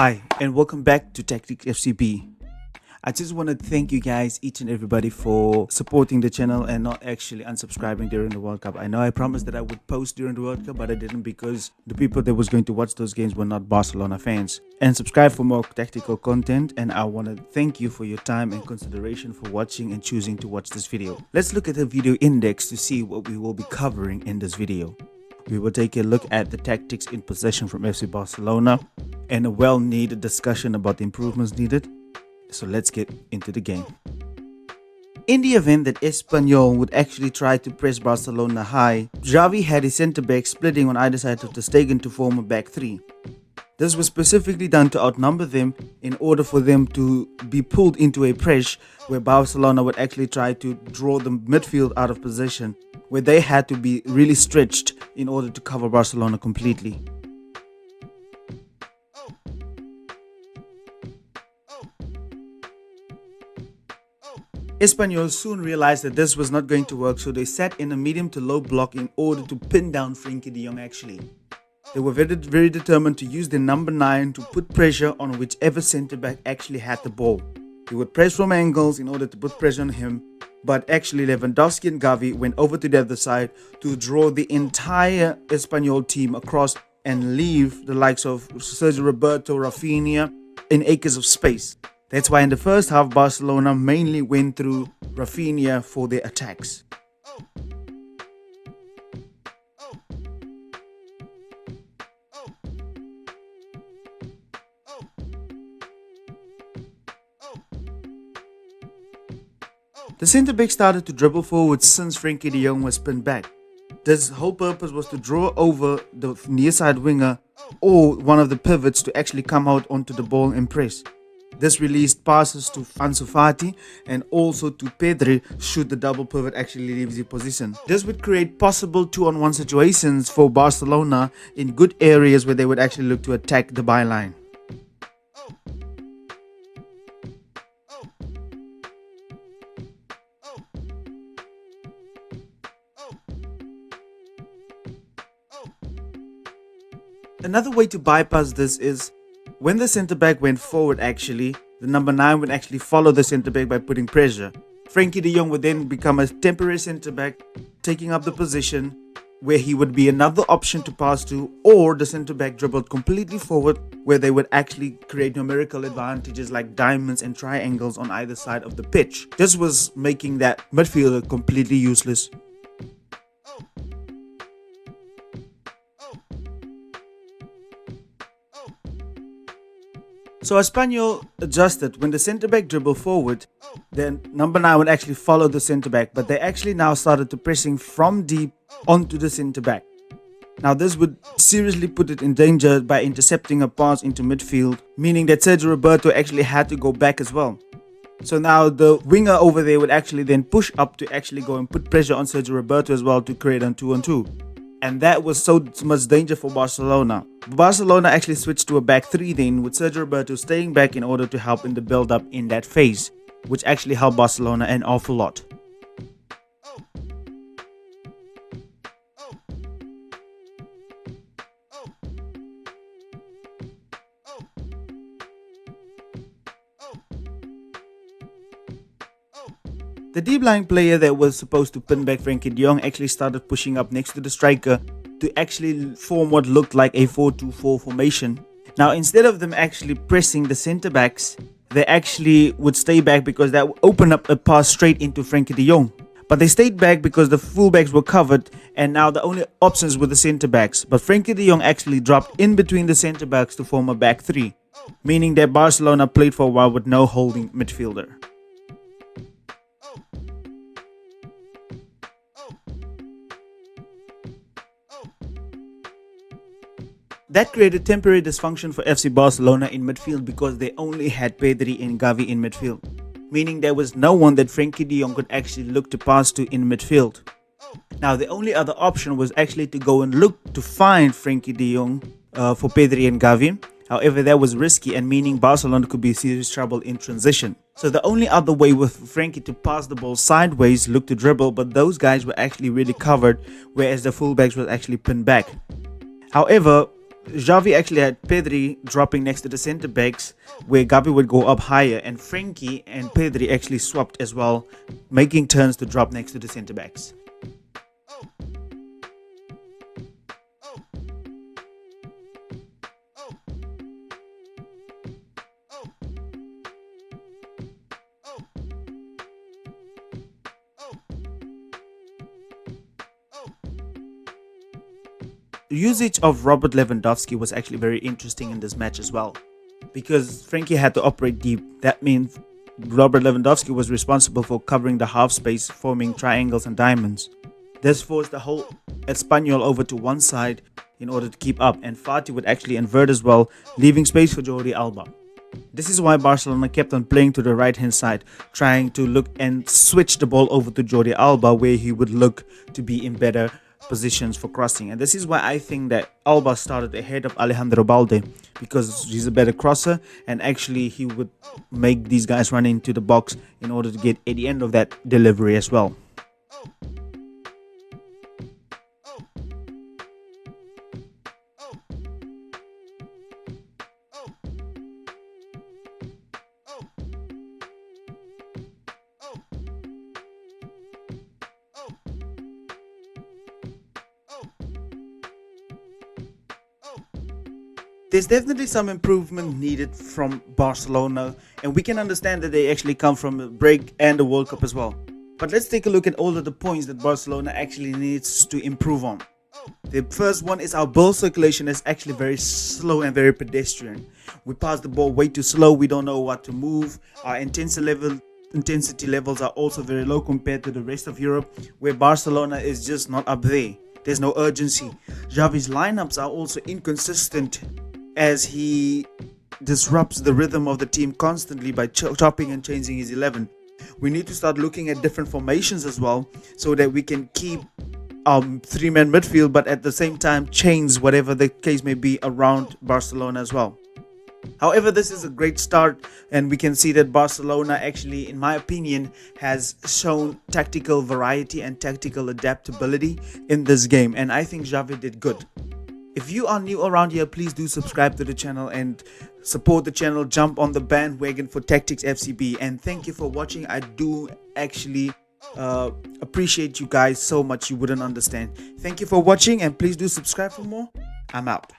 Hi and welcome back to Tactics FCB. I just want to thank you guys, each and everybody, for supporting the channel and not actually unsubscribing during the World Cup. I know I promised that I would post during the World Cup, but I didn't because the people that was going to watch those games were not Barcelona fans. And subscribe for more tactical content, and I want to thank you for your time and consideration for watching and choosing to watch this video. Let's look at the video index to see what we will be covering in this video. We will take a look at the tactics in possession from FC Barcelona and a well-needed discussion about the improvements needed. So let's get into the game. In the event that Espanyol would actually try to press Barcelona high, Xavi had his centre-back splitting on either side of the Stegen to form a back three. This was specifically done to outnumber them in order for them to be pulled into a press where Barcelona would actually try to draw the midfield out of position, where they had to be really stretched in order to cover Barcelona completely. Espanyol soon realized that this was not going to work, so they sat in a medium to low block in order to pin down Frenkie de Jong actually. They were very determined to use their number 9 to put pressure on whichever centre-back actually had the ball. They would press from angles in order to put pressure on him, but actually Lewandowski and Xavi went over to the other side to draw the entire Espanyol team across and leave the likes of Sergio Roberto, Rafinha in acres of space. That's why in the first half, Barcelona mainly went through Rafinha for their attacks. The centre-back started to dribble forward since Frenkie de Jong was pinned back. This whole purpose was to draw over the near side winger or one of the pivots to actually come out onto the ball and press. This released passes to Ansu Fati and also to Pedri should the double pivot actually leave the position. This would create possible 2-on-1 situations for Barcelona in good areas where they would actually look to attack the byline. Another way to bypass this is when the centre-back went forward actually, the number 9 would actually follow the centre-back by putting pressure. Frenkie de Jong would then become a temporary centre-back, taking up the position where he would be another option to pass to, or the centre-back dribbled completely forward where they would actually create numerical advantages like diamonds and triangles on either side of the pitch. This was making that midfielder completely useless. So Espanyol adjusted. When the centre-back dribbled forward, then number 9 would actually follow the centre-back, but they actually now started to pressing from deep onto the centre-back. Now this would seriously put it in danger by intercepting a pass into midfield, meaning that Sergio Roberto actually had to go back as well. So now the winger over there would actually then push up to actually go and put pressure on Sergio Roberto as well to create a 2-on-2. And that was so much danger for Barcelona. Barcelona actually switched to a back 3 then, with Sergio Roberto staying back in order to help in the build-up in that phase, which actually helped Barcelona an awful lot. The deep lying player that was supposed to pin back Frenkie de Jong actually started pushing up next to the striker to actually form what looked like a 4-2-4 formation. Now instead of them actually pressing the centre backs, they actually would stay back because that would open up a pass straight into Frenkie de Jong. But they stayed back because the fullbacks were covered and now the only options were the centre backs. But Frenkie de Jong actually dropped in between the centre backs to form a back 3, meaning that Barcelona played for a while with no holding midfielder. That created temporary dysfunction for FC Barcelona in midfield because they only had Pedri and Xavi in midfield, meaning there was no one that Frenkie de Jong could actually look to pass to in midfield. Now the only other option was actually to go and look to find Frenkie de Jong for Pedri and Xavi. However, that was risky and meaning Barcelona could be in serious trouble in transition. So the only other way was for Frenkie to pass the ball sideways, look to dribble, but those guys were actually really covered, whereas the fullbacks were actually pinned back. However, Xavi actually had Pedri dropping next to the centre backs, where Gabi would go up higher, and Frankie and Pedri actually swapped as well, making turns to drop next to the centre backs. Usage of Robert Lewandowski was actually very interesting in this match as well, because Frankie had to operate deep. That means Robert Lewandowski was responsible for covering the half space, forming triangles and diamonds. This forced the whole Espanyol over to one side in order to keep up, and Fati would actually invert as well, leaving space for Jordi Alba. This is why Barcelona kept on playing to the right hand side, trying to look and switch the ball over to Jordi Alba, where he would look to be in better positions for crossing. And this is why I think that Alba started ahead of Alejandro Balde, because he's a better crosser, and actually he would make these guys run into the box in order to get at the end of that delivery as well. There's definitely some improvement needed from Barcelona, and we can understand that they actually come from a break and the World Cup as well. But let's take a look at all of the points that Barcelona actually needs to improve on. The first one is our ball circulation is actually very slow and very pedestrian. We pass the ball way too slow, we don't know what to move. Our intensity levels are also very low compared to the rest of Europe, where Barcelona is just not up there. There's no urgency. Xavi's lineups are also inconsistent, as he disrupts the rhythm of the team constantly by chopping and changing his 11. We need to start looking at different formations as well, so that we can keep three-man midfield, but at the same time change whatever the case may be around Barcelona as well. However, this is a great start, and we can see that Barcelona actually, in my opinion, has shown tactical variety and tactical adaptability in this game, and I think Xavi did good. If you are new around here, please do subscribe to the channel and support the channel. Jump on the bandwagon for Tactics FCB, and thank you for watching. I do actually appreciate you guys so much, you wouldn't understand. Thank you for watching, and please do subscribe for more. I'm out.